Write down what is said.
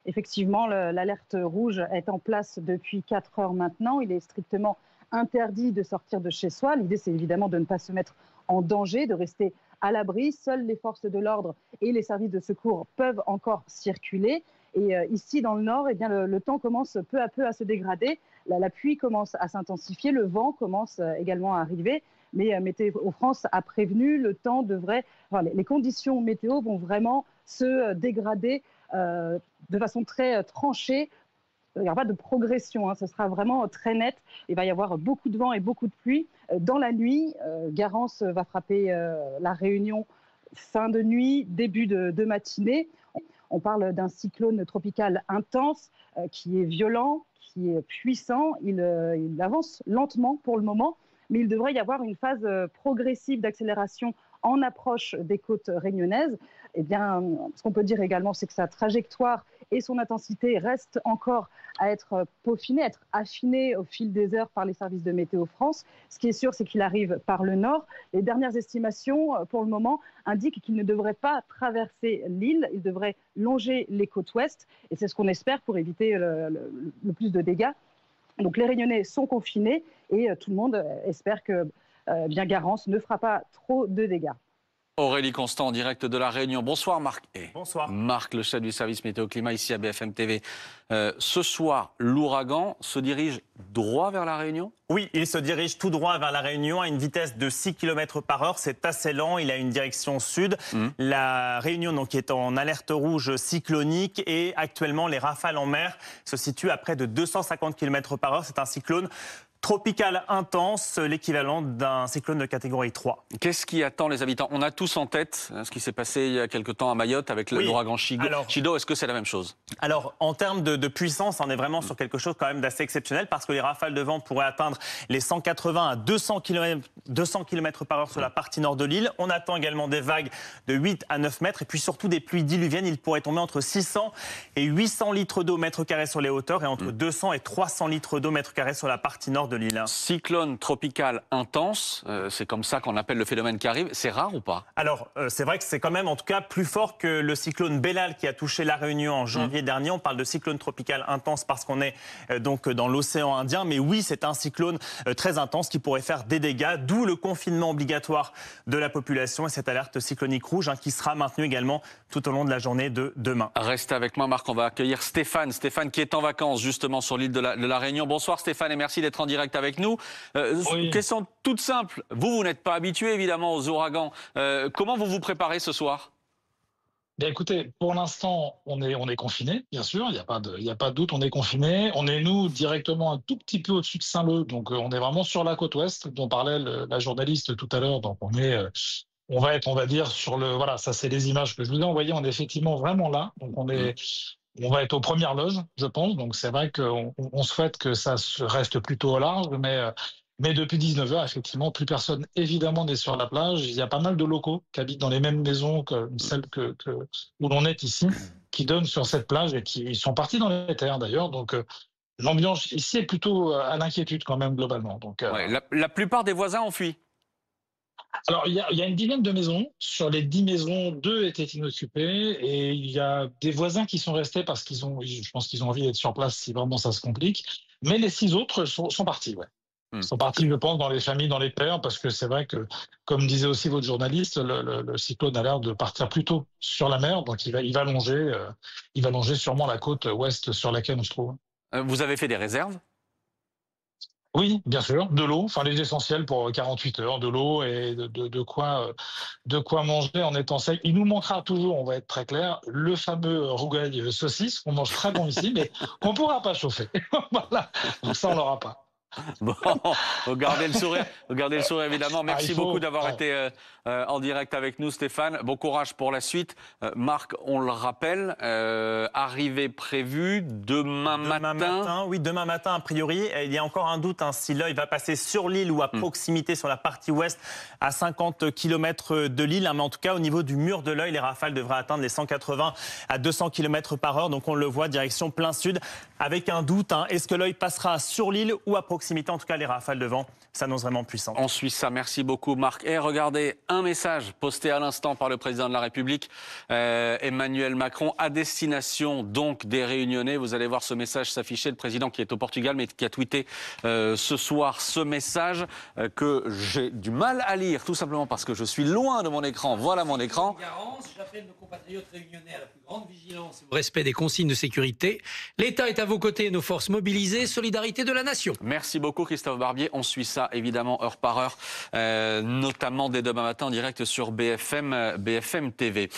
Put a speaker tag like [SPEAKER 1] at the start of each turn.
[SPEAKER 1] Effectivement, l'alerte rouge est en place depuis 4 heures maintenant. Il est strictement interdit de sortir de chez soi. L'idée, c'est évidemment de ne pas se mettre en danger, de rester à l'abri. Seules les forces de l'ordre et les services de secours peuvent encore circuler. Et ici, dans le nord, eh bien, le temps commence peu à peu à se dégrader. La pluie commence à s'intensifier, le vent commence également à arriver. Mais Météo France a prévenu, les conditions météo vont vraiment se dégrader de façon très tranchée. Il n'y aura pas de progression, ce sera vraiment très net. Il va y avoir beaucoup de vent et beaucoup de pluie. Dans la nuit, Garance va frapper la Réunion fin de nuit, début de matinée. On parle d'un cyclone tropical intense qui est violent, qui est puissant. Il avance lentement pour le moment, mais il devrait y avoir une phase progressive d'accélération en approche des côtes réunionnaises. Eh bien, ce qu'on peut dire également, c'est que sa trajectoire et son intensité restent encore à être peaufinées, à être affinées au fil des heures par les services de Météo France. Ce qui est sûr, c'est qu'il arrive par le nord. Les dernières estimations, pour le moment, indiquent qu'il ne devrait pas traverser l'île. Il devrait longer les côtes ouest. Et c'est ce qu'on espère pour éviter le plus de dégâts. Donc les Réunionnais sont confinés et tout le monde espère que Garance ne fera pas trop de dégâts.
[SPEAKER 2] Aurélie Constant en direct de La Réunion. Bonsoir Marc.
[SPEAKER 3] Bonsoir.
[SPEAKER 2] Marc, le chef du service météo-climat ici à BFM TV. Ce soir, l'ouragan se dirige droit vers La Réunion ?
[SPEAKER 3] Oui, il se dirige tout droit vers La Réunion à une vitesse de 6 km/h. C'est assez lent, il a une direction sud. La Réunion donc, est en alerte rouge cyclonique et actuellement les rafales en mer se situent à près de 250 km/h. C'est un cyclone tropical intense, l'équivalent d'un cyclone de catégorie 3.
[SPEAKER 2] Qu'est-ce qui attend les habitants ? On a tous en tête ce qui s'est passé il y a quelque temps à Mayotte avec l'ouragan Chido. Est-ce que c'est la même chose ?
[SPEAKER 3] Alors, en termes de puissance, on est vraiment sur quelque chose quand même d'assez exceptionnel parce que les rafales de vent pourraient atteindre les 180 à 200 km/h sur la partie nord de l'île. On attend également des vagues de 8 à 9 mètres et puis surtout des pluies diluviennes. Il pourrait tomber entre 600 et 800 litres d'eau mètre carré sur les hauteurs et entre 200 et 300 litres d'eau mètre carré sur la partie nord de l'île.
[SPEAKER 2] Cyclone tropical intense, c'est comme ça qu'on appelle le phénomène qui arrive. C'est rare ou pas ?
[SPEAKER 3] Alors, c'est vrai que c'est quand même en tout cas plus fort que le cyclone Bellal qui a touché La Réunion en janvier dernier. On parle de cyclone tropical intense parce qu'on est donc dans l'océan Indien. Mais oui, c'est un cyclone très intense qui pourrait faire des dégâts, d'où le confinement obligatoire de la population et cette alerte cyclonique rouge qui sera maintenue également tout au long de la journée de demain.
[SPEAKER 2] Restez avec moi Marc, on va accueillir Stéphane. Stéphane qui est en vacances justement sur l'île de la Réunion. Bonsoir Stéphane et merci d'être en direct avec nous.
[SPEAKER 4] Oui.
[SPEAKER 2] Question toute simple. Vous n'êtes pas habitué évidemment aux ouragans. Comment vous vous préparez ce soir ?
[SPEAKER 4] Bien, écoutez, pour l'instant, on est confiné, bien sûr, il n'y a pas de doute, on est confiné. On est, nous, directement un tout petit peu au-dessus de Saint-Leu, donc on est vraiment sur la côte ouest, dont parlait la journaliste tout à l'heure. Donc on va être, on va dire, voilà, ça c'est les images que je vous ai envoyées, on est effectivement vraiment là. Donc on va être aux premières loges, je pense. Donc c'est vrai qu'on souhaite que ça reste plutôt au large, mais depuis 19 heures, effectivement, plus personne, évidemment, n'est sur la plage. Il y a pas mal de locaux qui habitent dans les mêmes maisons que celles où l'on est ici, qui donnent sur cette plage et qui sont partis dans les terres, d'ailleurs. Donc, l'ambiance ici est plutôt à l'inquiétude, quand même, globalement. Donc,
[SPEAKER 2] la plupart des voisins ont fui.
[SPEAKER 4] Alors, il y a une dizaine de maisons. Sur les 10 maisons, 2 étaient inoccupées. Et il y a des voisins qui sont restés parce je pense qu'ils ont envie d'être sur place si vraiment ça se complique. Mais les 6 autres sont partis, ouais. Ils sont partis, je pense, dans les familles, dans les terres, parce que c'est vrai que, comme disait aussi votre journaliste, le cyclone a l'air de partir plutôt sur la mer, donc il va longer sûrement la côte ouest sur laquelle on se trouve.
[SPEAKER 2] Vous avez fait des réserves ?
[SPEAKER 4] Oui, bien sûr, de l'eau, enfin les essentiels pour 48 heures, de l'eau et de quoi manger en étant sec. Il nous manquera toujours, on va être très clair, le fameux rougail saucisse qu'on mange très bon ici, mais qu'on ne pourra pas chauffer. Voilà, donc ça on l'aura pas.
[SPEAKER 2] Bon, regardez le sourire évidemment. Merci beaucoup d'avoir été en direct avec nous Stéphane. Bon courage pour la suite. Marc, on le rappelle, arrivée prévue demain matin.
[SPEAKER 3] Oui, demain matin a priori. Il y a encore un doute si l'œil va passer sur l'île ou à proximité sur la partie ouest à 50 km de l'île. Mais en tout cas, au niveau du mur de l'œil, les rafales devraient atteindre les 180 à 200 km/h. Donc on le voit direction plein sud avec un doute. Est-ce que l'œil passera sur l'île ou à proximité proximité. En tout cas, les rafales de vent s'annoncent vraiment puissantes.
[SPEAKER 2] On suit ça. Merci beaucoup, Marc. Et regardez, un message posté à l'instant par le président de la République, Emmanuel Macron, à destination donc des Réunionnais. Vous allez voir ce message s'afficher. Le président qui est au Portugal, mais qui a tweeté ce soir ce message que j'ai du mal à lire, tout simplement parce que je suis loin de mon écran. Voilà mon écran.
[SPEAKER 5] J'appelle nos compatriotes réunionnais à la plus grande vigilance et au respect des consignes de sécurité. L'État est à vos côtés, nos forces mobilisées, solidarité de la nation.
[SPEAKER 2] Merci beaucoup Christophe Barbier. On suit ça évidemment heure par heure, notamment dès demain matin en direct sur BFM TV.